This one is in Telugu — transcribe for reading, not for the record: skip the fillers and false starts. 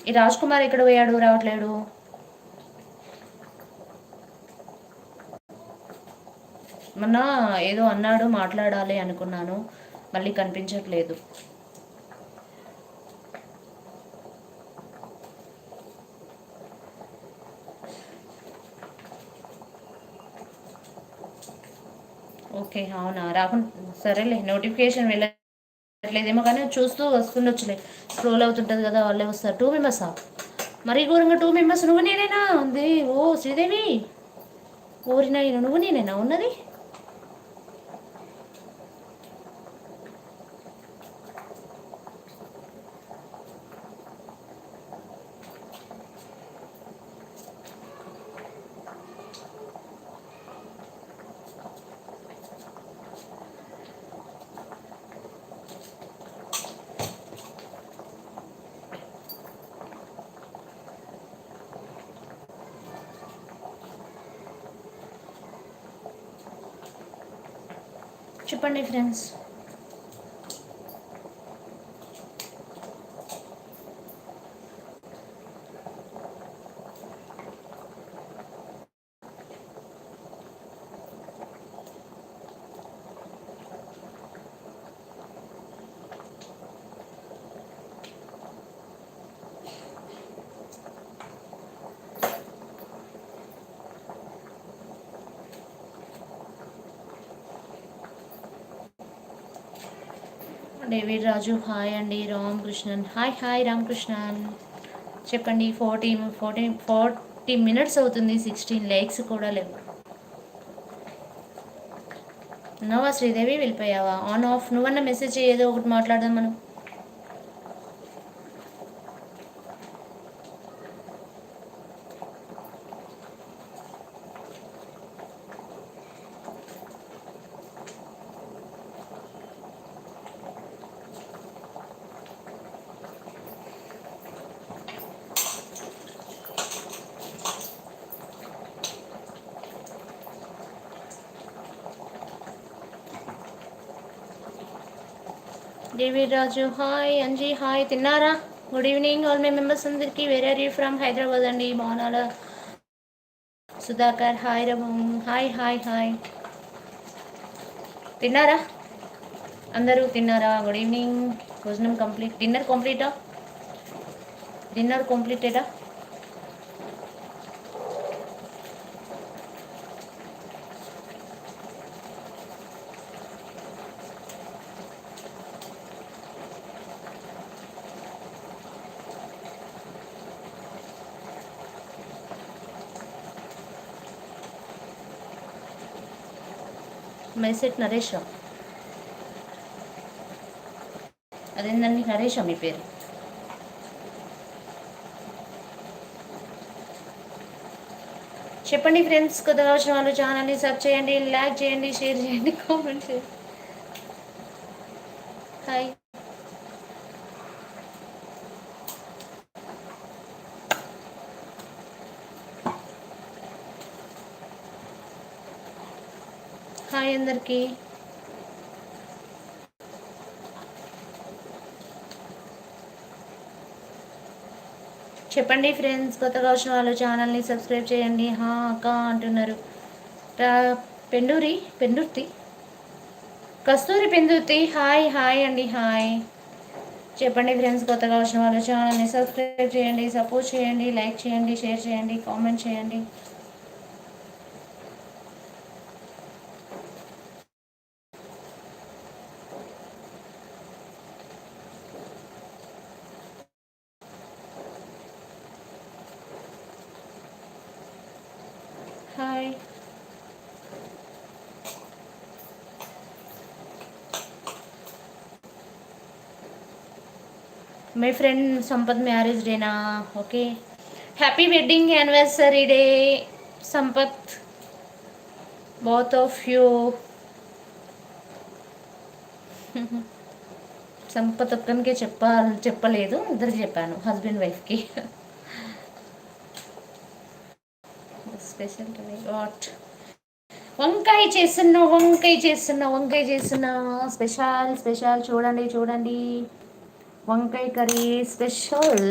ఈ రాజ్ కుమార్ ఎక్కడ పోయాడు, రావట్లేడు. మొన్న ఏదో అన్నాడు, మాట్లాడాలి అనుకున్నాను, మళ్ళీ కనిపించట్లేదు. ఓకే, అవునా, రాకుండా సరేలే, నోటిఫికేషన్ వెళ్ళట్లేదేమో కానీ చూస్తూ వస్తుండొచ్చులే, స్క్రోల్ అవుతుంటుంది కదా, వాళ్ళే వస్తారు. 2 మెంబర్సా? మరీ ఘోరంగా 2 మెంబర్స్. నువ్వు నేనేనా ఉంది? ఓ శ్రీదేవి, ఊరినాయి, నువ్వు నేనేనా ఉన్నది? చెప్పండి ఫ్రెండ్స్. డేవిడ్ రాజు హాయ్ అండి. రామకృష్ణన్ హాయ్. హాయ్ రామకృష్ణన్. చెప్పండి. 40 మినిట్స్ అవుతుంది, 16 లైక్స్ కూడా లేవు. ఉన్నావా శ్రీదేవి? వెళ్ళిపోయావా? ఆన్ ఆఫ్ నువ్వన్నా మెసేజ్ ఏదో ఒకటి మాట్లాడదాం మనం. David Raju hi. Anji hi. తిన్నారా? Good evening all my members అందరికీ. Where are you from? Hyderabad అండి. బాగున్నారా? Sudhakar hi. Raghu hi. Hi hi. తిన్నారా? అందరూ తిన్నారా? Good evening. భోజనం కంప్లీట్, డిన్నర్ కంప్లీటా? డిన్నర్ కంప్లీటెడా? మైసెట్ నరేషా? అదేందండి నరేషా మీ పేరు? చెప్పండి ఫ్రెండ్స్. కొత్తగా వచ్చిన వాళ్ళు ఛానల్ని సబ్ చేయండి, లైక్ చేయండి, షేర్ చేయండి, కామెంట్ చేయండి. హాయ్. హాయ్ అందరికీ. చెప్పండి ఫ్రెండ్స్. కొత్తగా వచ్చిన వాళ్ళు ఛానల్ని సబ్స్క్రైబ్ చేయండి. అక్క అంటున్నారు. పెండుర్తి కస్తూరి పెందుర్తి హాయ్. హాయ్ అండి. హాయ్. చెప్పండి ఫ్రెండ్స్. కొత్తగా వచ్చిన వాళ్ళు ఛానల్ని సబ్స్క్రైబ్ చేయండి, సపోర్ట్ చేయండి, లైక్ చేయండి, షేర్ చేయండి, కామెంట్ చేయండి. Hi. My friend Sampath marriage డేనా? Okay, happy wedding anniversary day Sampath, both of you. Sampath ఒక్కనికే చెప్పలేదు, ఇద్దరికి చెప్పాను, హస్బెండ్ వైఫ్కి. Special what? వంకాయ చేస్తున్నా. స్పెషల్ చూడండి. వంకాయ కర్రీ స్పెషల్.